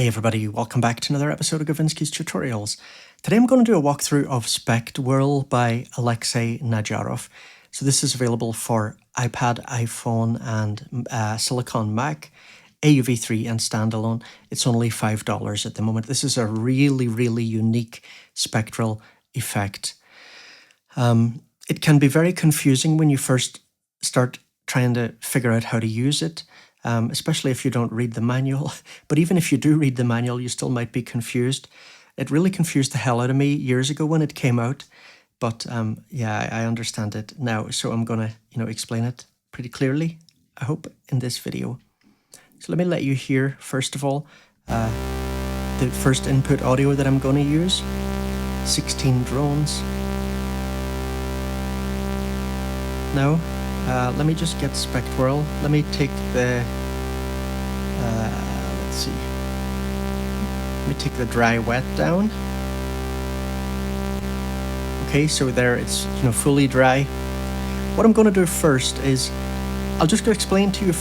Hey everybody, welcome back to another episode of Gavinsky's Tutorials. Today I'm going to do a walkthrough of Spectwhirl by Alexey Nadzharov. So this is available for iPad, iPhone and Silicon Mac, AUv3 and standalone. It's only $5 at the moment. This is a really unique spectral effect. It can be very confusing when you first start trying to figure out how to use it. Especially if you don't read the manual. But even if you do read the manual, you still might be confused. It really confused the hell out of me years ago when it came out. But yeah, I understand it now. So I'm going to, explain it pretty clearly, I hope, in this video. So let me let you hear, first of all, the first input audio that I'm going to use. 16 drones. Now, let me just get Spectwhirl. Let me take the, let's see. Let me take the dry wet down. Okay, so there it's, fully dry. What I'm going to do first is, I'm just going to explain to you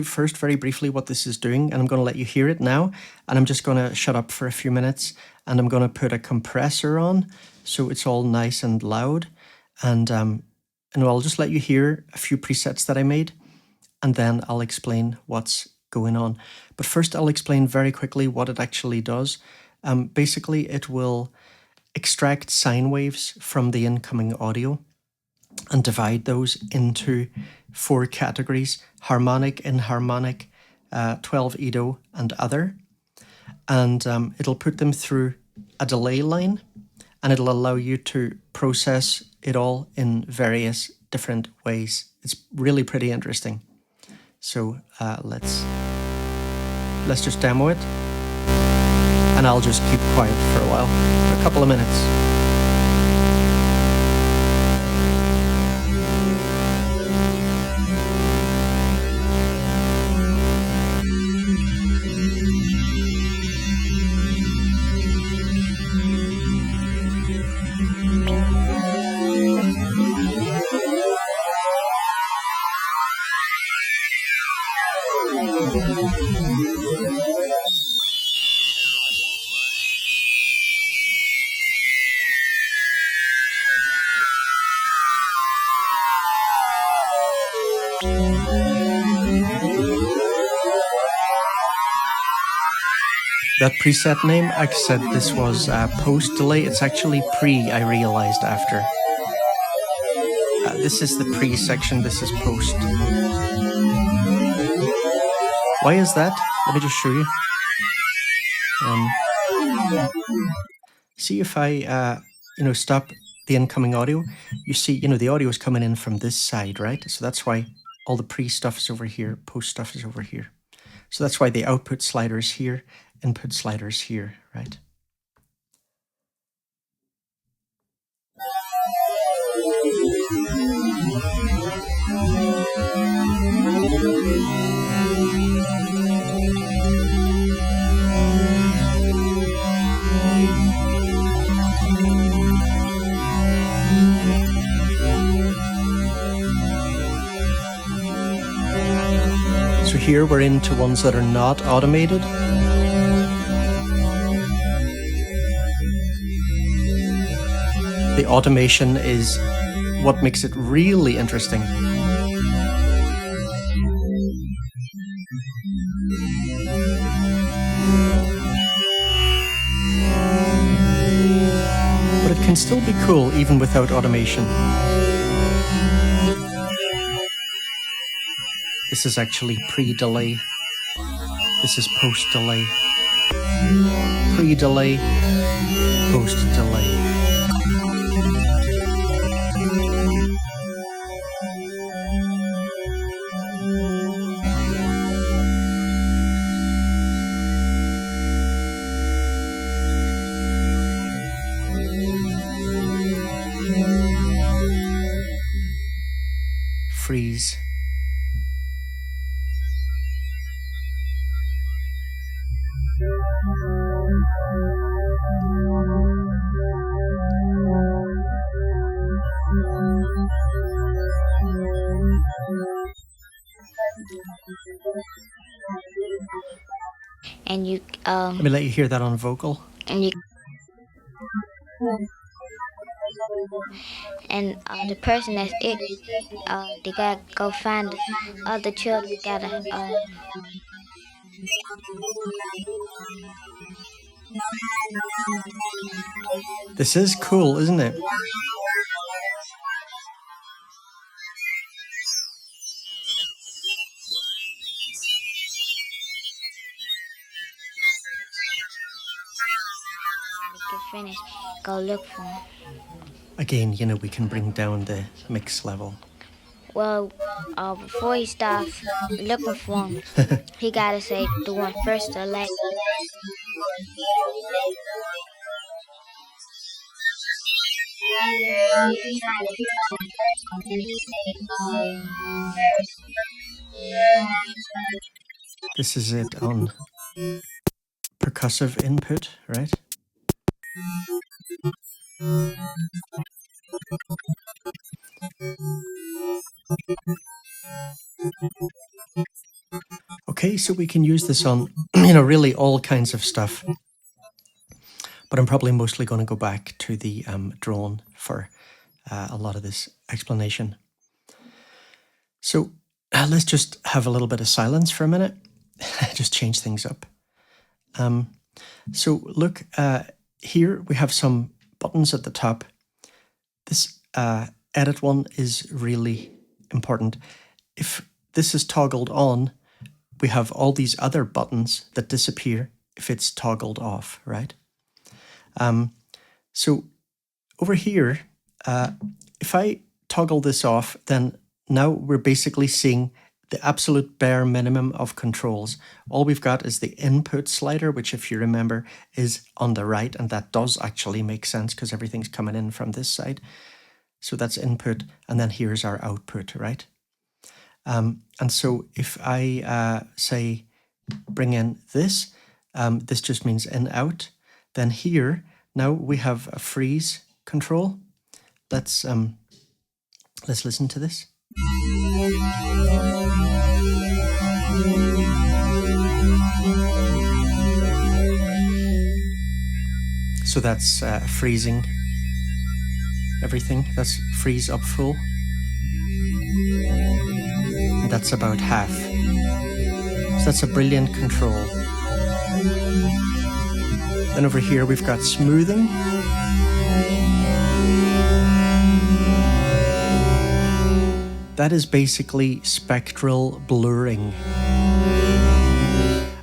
first very briefly what this is doing, and I'm going to let you hear it now, and I'm just going to shut up for a few minutes, and I'm going to put a compressor on, so it's all nice and loud, and I'll just let you hear a few presets that I made, and then I'll explain what's going on. But first, I'll explain very quickly what it actually does. Basically, it will extract sine waves from the incoming audio and divide those into 4 categories: harmonic, inharmonic, 12 Edo, and other. And it'll put them through a delay line, and it'll allow you to process it all in various different ways. It's really pretty interesting. So let's just demo it, and I'll just keep quiet for a while, for a couple of minutes. That preset name, I said this was post delay. It's actually pre, I realized after. This is the pre section, this is post. Why is that? Let me just show you. See if I, stop the incoming audio. You see, the audio is coming in from this side, right? So that's why all the pre stuff is over here, post stuff is over here. So that's why the output slider is here, input slider is here, right? So here we're into ones that are not automated. The automation is what makes it really interesting. But it can still be cool even without automation. This is actually pre-delay. This is post-delay. Pre-delay, post-delay. Freeze. and you Let me let you hear that on vocal. and you and the person that's it, they gotta go find other children. Gotta This is cool, isn't it? get finished. Go look for him. Again, you know, we can bring down the mix level. Well, before he starts looking for him, he gotta say the one first to last. This is it on percussive input, right? Okay, so we can use this on, you know, really all kinds of stuff. But I'm probably mostly going to go back to the drone for a lot of this explanation. So let's just have a little bit of silence for a minute. Just change things up. So look, here we have some buttons at the top. This edit one is really important. If this is toggled on, we have all these other buttons that disappear if it's toggled off, right? So over here, if I toggle this off, then now we're basically seeing the absolute bare minimum of controls. All we've got is the input slider, which if you remember is on the right, and that does actually make sense because everything's coming in from this side. So that's input, and then here's our output, right? And so if I say bring in this, this just means in out. Then here, now we have a freeze control. Let's listen to this. So that's freezing everything. That's freeze up full. And that's about half. So that's a brilliant control. Then over here we've got smoothing. That is basically spectral blurring.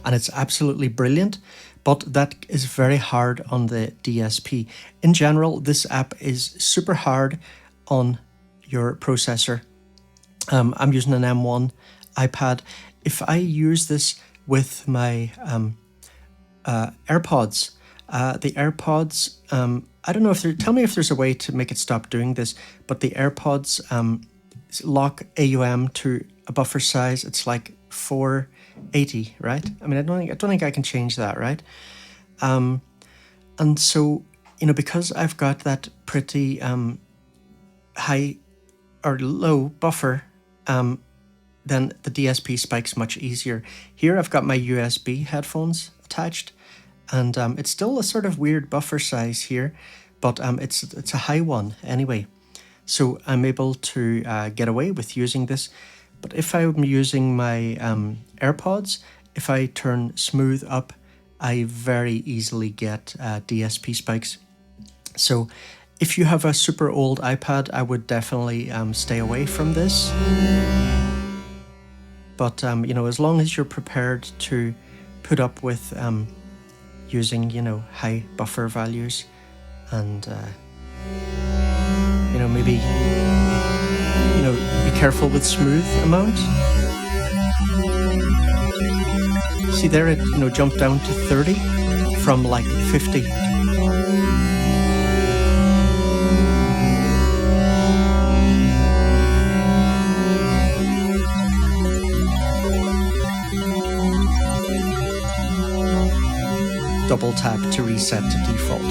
And it's absolutely brilliant, but that is very hard on the DSP. In general, this app is super hard on your processor. I'm using an M1 iPad. If I use this with my AirPods, the AirPods, I don't know if tell me if there's a way to make it stop doing this, but the AirPods lock AUM to a buffer size. It's like 480, right? I mean, I don't think I can change that, right? And so, you know, because I've got that pretty high or low buffer, then the DSP spikes much easier. Here I've got my USB headphones attached, and it's still a sort of weird buffer size here, but it's a high one anyway. So I'm able to get away with using this. But if I'm using my AirPods, if I turn smooth up, I very easily get DSP spikes. So if you have a super old iPad, I would definitely stay away from this. But you know, as long as you're prepared to put up with using, you know, high buffer values, and you know, maybe, you know, be careful with smooth amount. See there, it, you know, jumped down to 30 from like 50. Double tap to reset to default.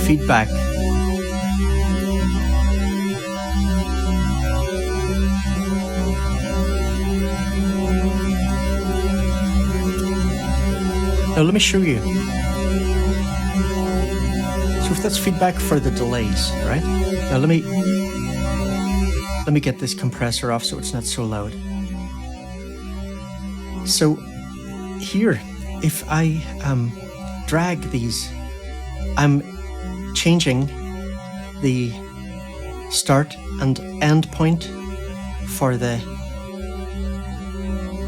Feedback. Now let me show you. So if that's feedback for the delays, right? Now let me get this compressor off so it's not so loud. So here, if I drag these, I'm changing the start and end point for the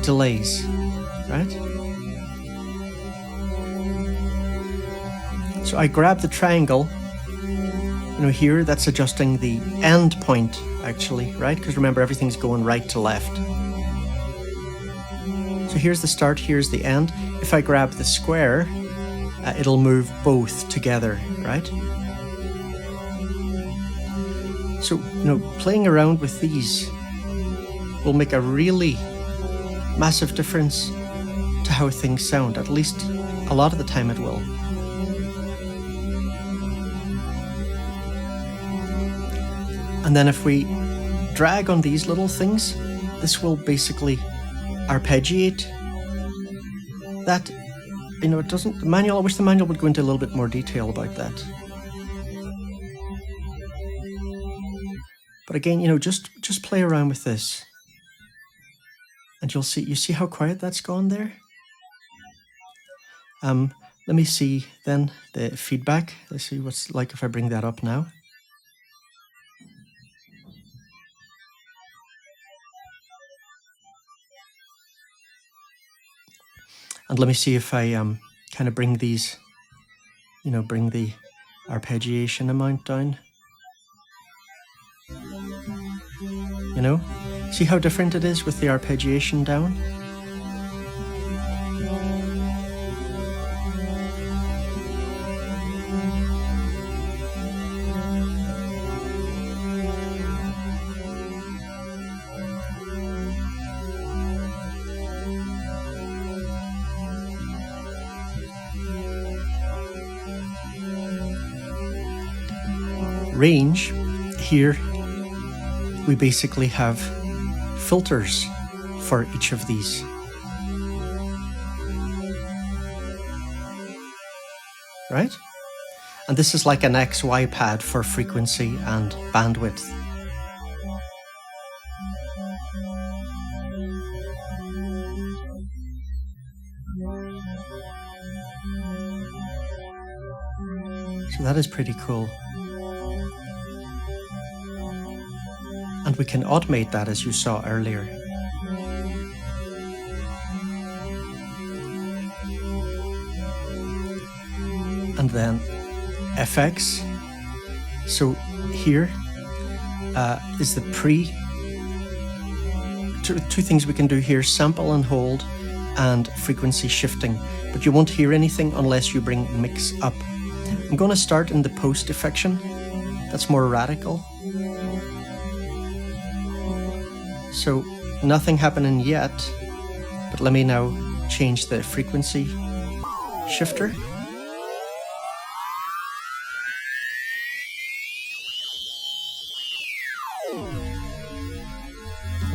delays, right? So I grab the triangle, here, that's adjusting the end point actually, right? Because remember, everything's going right to left. So here's the start, here's the end. If I grab the square, it'll move both together, right? So, playing around with these will make a really massive difference to how things sound. At least a lot of the time it will. And then if we drag on these little things, this will basically arpeggiate that. It doesn't, the manual, I wish the manual would go into a little bit more detail about that. But again, just play around with this. And you see how quiet that's gone there? Let me see then the feedback. Let's see what's like if I bring that up now. And let me see if I kind of bring these, bring the arpeggiation amount down. See how different it is with the arpeggiation down? Range, here we basically have filters for each of these. Right? And this is like an XY pad for frequency and bandwidth. So that is pretty cool. And we can automate that, as you saw earlier. And then FX. So here is the two things we can do here: sample and hold, and frequency shifting. But you won't hear anything unless you bring mix up. I'm going to start in the post defection. That's more radical. So nothing happening yet, but let me now change the frequency shifter.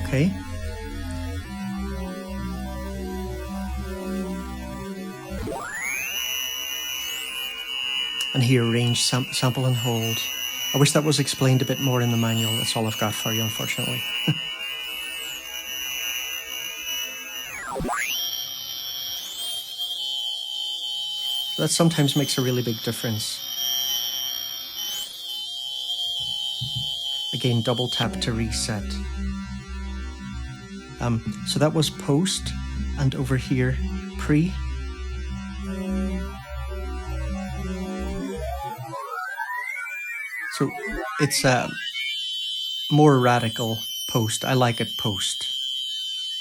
Okay. And here, range, sample and hold. I wish that was explained a bit more in the manual. That's all I've got for you, unfortunately. That sometimes makes a really big difference. Again, double tap to reset. So that was post, and over here, pre. So it's a more radical post. I like it post.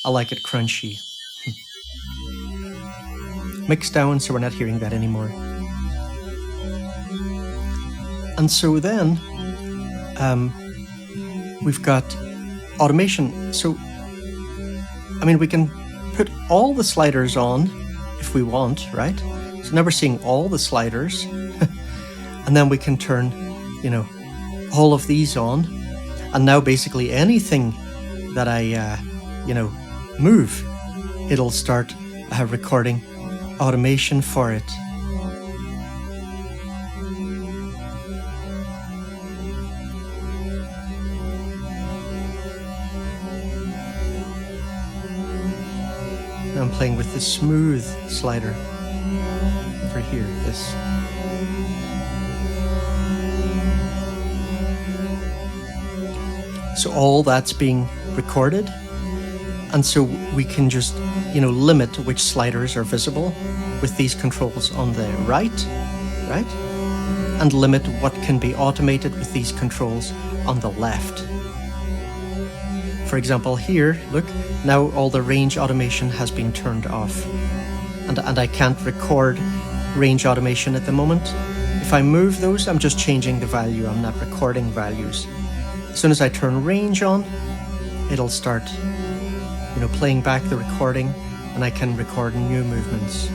I like it crunchy. Mix down so we're not hearing that anymore. And so then we've got automation. So we can put all the sliders on if we want, right? So now we're seeing all the sliders. And then we can turn, all of these on. And now basically anything that I, move, it'll start recording automation for it. Now I'm playing with the smooth slider over here, this. So all that's being recorded, and so we can just, limit which sliders are visible with these controls on the right, and limit what can be automated with these controls on the left. For example, here, look, now all the range automation has been turned off, and I can't record range automation at the moment. If I move those, I'm just changing the value, I'm not recording values. As soon as I turn range on, it'll start, playing back the recording, and I can record new movements.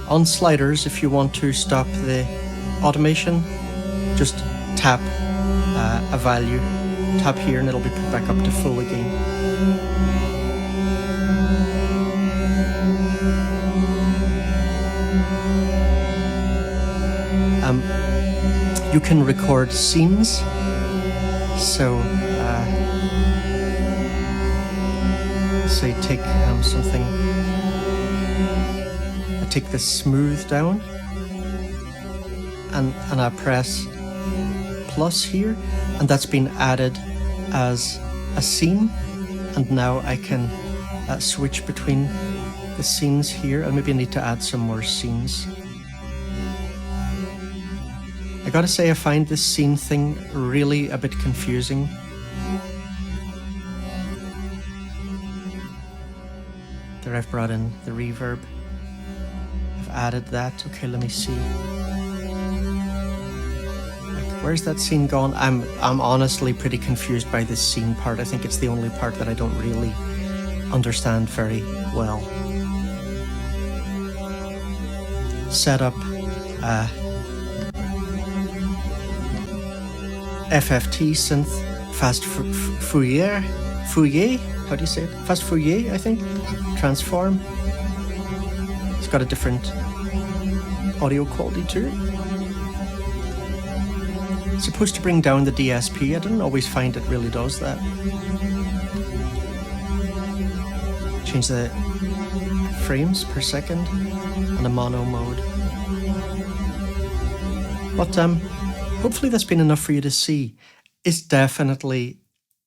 On sliders, if you want to stop the automation, just tap a value, tap here, and it'll be put back up to full again. You can record scenes, so say take something, I take the smooth down, and I press plus here, and that's been added as a scene, and now I can switch between the scenes here, and maybe I need to add some more scenes. I gotta say, I find this scene thing really a bit confusing. There I've brought in the reverb. I've added that. Okay, let me see. Like, where's that scene gone? I'm honestly pretty confused by this scene part. I think it's the only part that I don't really understand very well. Set up FFT synth, fast Fourier, how do you say it? Fast Fourier, I think. Transform. It's got a different audio quality to it. It's supposed to bring down the DSP. I don't always find it really does that. Change the frames per second and a mono mode. But hopefully that's been enough for you to see. It's definitely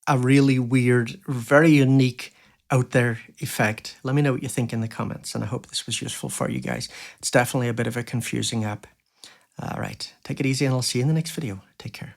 a really weird, very unique, out there effect. Let me know what you think in the comments, and I hope this was useful for you guys. It's definitely a bit of a confusing app. All right, take it easy, and I'll see you in the next video. Take care.